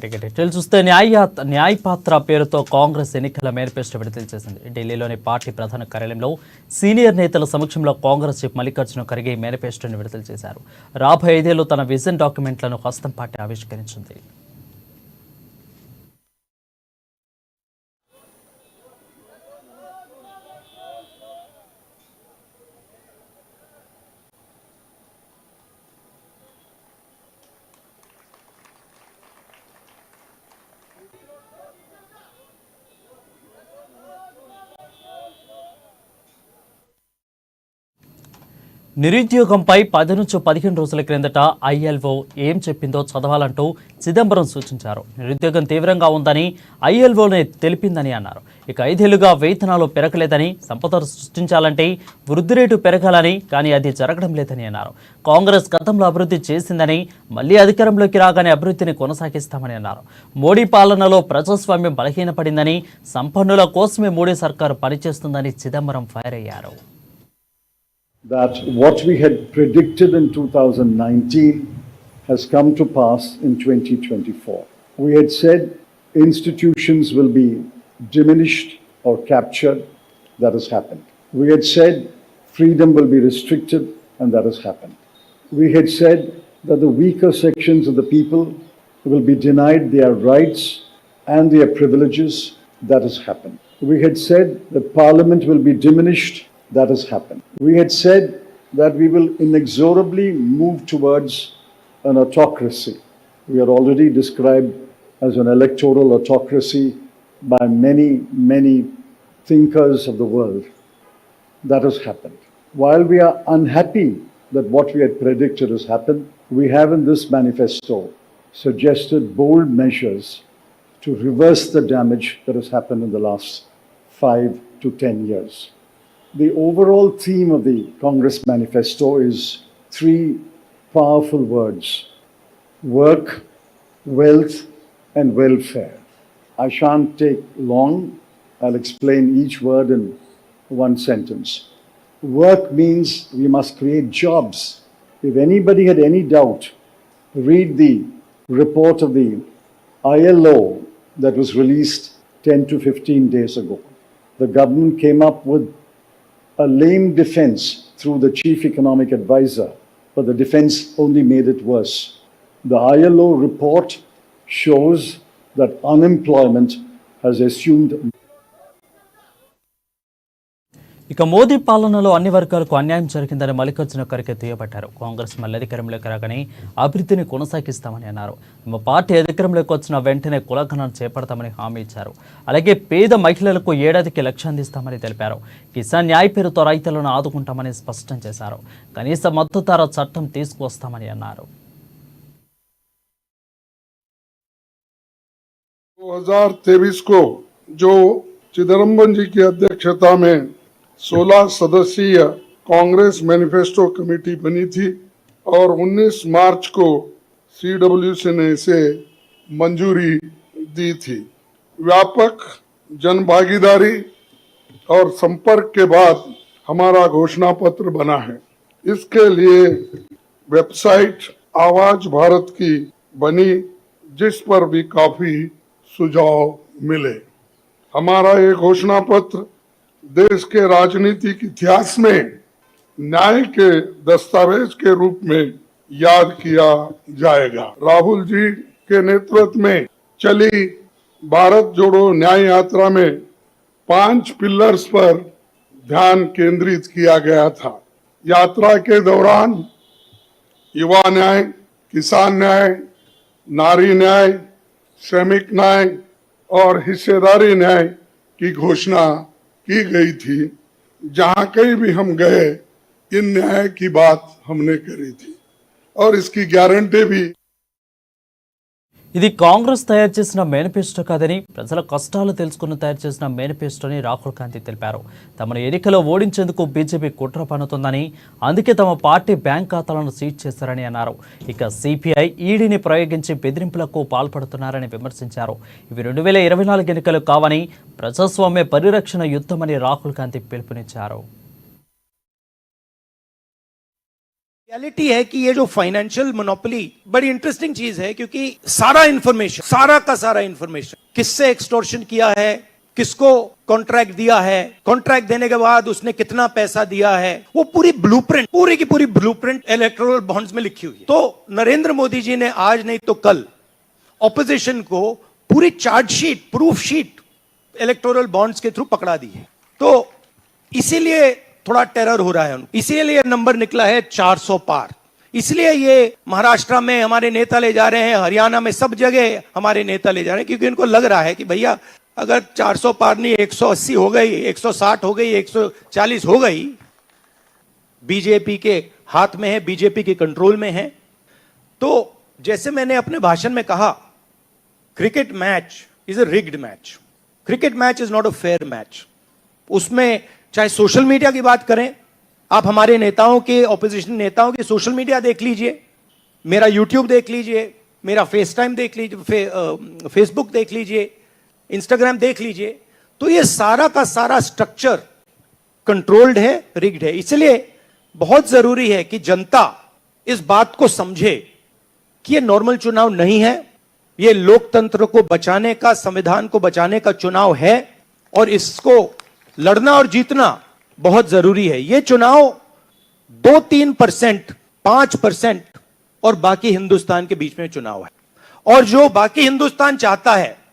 Details చూస్తే న్యాయపాత్ర పేరుతో కాంగ్రెస్ ఎన్నికల మేనిఫెస్టో విడుదల చేసింది. ఢిల్లీలోని పార్టీ ప్రధాన కార్యాలయంలో సీనియర్ నేతల సమక్షంలో కాంగ్రెస్ చీఫ్ మల్లికార్జున ఖర్గే మేనిఫెస్టోని విడుదల చేశారు. రాబోయే 5 ఏళ్లు తన విజన్ డాక్యుమెంట్లను హస్తం పార్టీ ఆవిష్కరించింది. నిరుద్యోగంపై 10 నుంచి 15 రోజుల క్రిందట ఐఎల్ఓ ఏం చెప్పిందో చదవాలంటూ చిదంబరం సూచించారు. నిరుద్యోగం తీవ్రంగా ఉందని ఐఎల్ఓనే తెలిపిందని అన్నారు. ఇక 5 ఏళ్లుగా వేతనాలు పెరగలేదని, సంపద సృష్టించాలంటే వృద్ధి రేటు పెరగాలని, కానీ అది జరగడం లేదని అన్నారు. కాంగ్రెస్ గతంలో అభివృద్ధి చేసిందని, మళ్లీ అధికారంలోకి రాగానే అభివృద్ధిని కొనసాగిస్తామని అన్నారు. మోడీ పాలనలో ప్రజాస్వామ్యం బలహీనపడిందని, సంపన్నుల కోసమే మోడీ సర్కారు పనిచేస్తుందని చిదంబరం ఫైర్ అయ్యారు. That what we had predicted in 2019 has come to pass in 2024. We had said institutions will be diminished or captured. That has happened. We had said freedom will be restricted, and that has happened. We had said that the weaker sections of the people will be denied their rights and their privileges. That has happened. We had said that parliament will be diminished. That has happened. We had said that we will inexorably move towards an autocracy. We are already described as an electoral autocracy by many thinkers of the world. That has happened. While we are unhappy that what we had predicted has happened, we have in this manifesto suggested bold measures to reverse the damage that has happened in the last 5 to 10 years. The overall theme of the Congress manifesto is 3 powerful words: work, wealth, and welfare. I shan't take long. I'll explain each word in one sentence. Work means we must create jobs. If anybody had any doubt, read the report of the ILO that was released 10 to 15 days ago. The government came up with a lame defense through the chief economic advisor, but the defense only made it worse. The ILO report shows that unemployment has assumed. ఇక మోదీ పాలనలో అన్ని వర్గాలకు అన్యాయం జరిగిందని మల్లికార్జున ఖర్గే దుయ్యబట్టారు. కాంగ్రెస్ మళ్లీ అధికారంలోకి రాగానే అభివృద్ధిని కొనసాగిస్తామని అన్నారు. తమ పార్టీ అధికారంలోకి వచ్చిన వెంటనే కులగణన చేపడతామని హామీ ఇచ్చారు. అలాగే పేద మహిళలకు ఏడాదికి 1 లక్ష అందిస్తామని తెలిపారు. కిసాన్ న్యాయ్ పేరుతో రైతులను ఆదుకుంటామని స్పష్టం చేశారు. కనీస మద్దతు ధర చట్టం తీసుకువస్తామని అన్నారు. 2023 को जो चिदंबरम जी की अध्यक्षता में 16 सदस्यीय कांग्रेस मैनिफेस्टो कमेटी बनी थी और 19 मार्च को सीडब्ल्यूसी ने इसे मंजूरी दी थी. व्यापक जनभागीदारी और संपर्क के बाद हमारा घोषणा पत्र बना है. इसके लिए वेबसाइट आवाज भारत की बनी, जिस पर भी काफी सुझाव मिले. हमारा ये घोषणा पत्र देश के राजनीतिक इतिहास में न्याय के दस्तावेज के रूप में याद किया जाएगा. राहुल जी के नेतृत्व में चली भारत जोड़ो न्याय यात्रा में 5 पिलर्स पर ध्यान केंद्रित किया गया था. यात्रा के दौरान युवा न्याय, किसान न्याय, नारी न्याय, श्रमिक न्याय और हिस्सेदारी न्याय की घोषणा की गई थी. जहां कहीं भी हम गए इन न्याय की बात हमने करी थी और इसकी गारंटी भी. ఇది కాంగ్రెస్ తయారు చేసిన మేనిఫెస్టో కాదని, ప్రజల కష్టాలు తెలుసుకుని తయారు చేసిన మేనిఫెస్టోని రాహుల్ గాంధీ తెలిపారు. తమను ఎన్నికలో ఓడించేందుకు బీజేపీ కుట్ర పన్నుతుందని, అందుకే తమ పార్టీ బ్యాంక్ ఖాతాలను సీజ్ చేశారని అన్నారు. ఇక సిపిఐ ఈడీని ప్రయోగించి బెదిరింపులకు పాల్పడుతున్నారని విమర్శించారు. ఇవి 2024 ఎన్నికలు కావని, ప్రజాస్వామ్య పరిరక్షణ యుద్ధమని రాహుల్ గాంధీ పిలుపునిచ్చారు. रियलिटी है कि ये जो फाइनेंशियल मोनोपोली बड़ी इंटरेस्टिंग चीज है, क्योंकि सारा इंफॉर्मेशन, सारा का सारा इंफॉर्मेशन, किससे एक्सटॉर्शन किया है, किसको कॉन्ट्रैक्ट दिया है, कॉन्ट्रैक्ट देने के बाद उसने कितना पैसा दिया है, वो पूरी ब्लूप्रिंट, पूरी की पूरी ब्लूप्रिंट इलेक्टोरल बॉन्ड्स में लिखी हुई है। तो नरेंद्र मोदी जी ने आज नहीं तो कल ऑपोजिशन को पूरी chargesheet, proof sheet electoral bonds के थ्रू पकड़ा दी है। तो इसीलिए थोड़ा टेरर हो रहा है उनको, इसीलिए नंबर निकला है 400 पार। इसलिए ये महाराष्ट्र में हमारे नेता ले जा रहे हैं, हरियाणा में सब जगह हमारे नेता ले जा रहे हैं, क्योंकि इनको लग रहा है कि भैया अगर 400 पार नहीं 180 हो गई, 160 हो गई, 140 हो गई, बीजेपी के हाथ में है, बीजेपी के कंट्रोल में है। तो जैसे मैंने अपने भाषण में कहा, cricket match is a rigged match, cricket match is not a fair match. उसमें चाहे सोशल मीडिया की बात करें, आप हमारे नेताओं के, ऑपोजिशन नेताओं के सोशल मीडिया देख लीजिए, मेरा यूट्यूब देख लीजिए, मेरा फेस टाइम देख लीजिए, फेसबुक देख लीजिए, इंस्टाग्राम देख लीजिए, तो ये सारा का सारा स्ट्रक्चर कंट्रोल्ड है, रिग्ड है। इसलिए बहुत जरूरी है कि जनता इस बात को समझे कि ये नॉर्मल चुनाव नहीं है, ये लोकतंत्र को बचाने का, संविधान को बचाने का चुनाव है, और इसको लड़ना और जीतना बहुत जरूरी है। ये चुनाव 2-3%, 5% और बाकी हिंदुस्तान के बीच में चुनाव है, और जो बाकी हिंदुस्तान चाहता है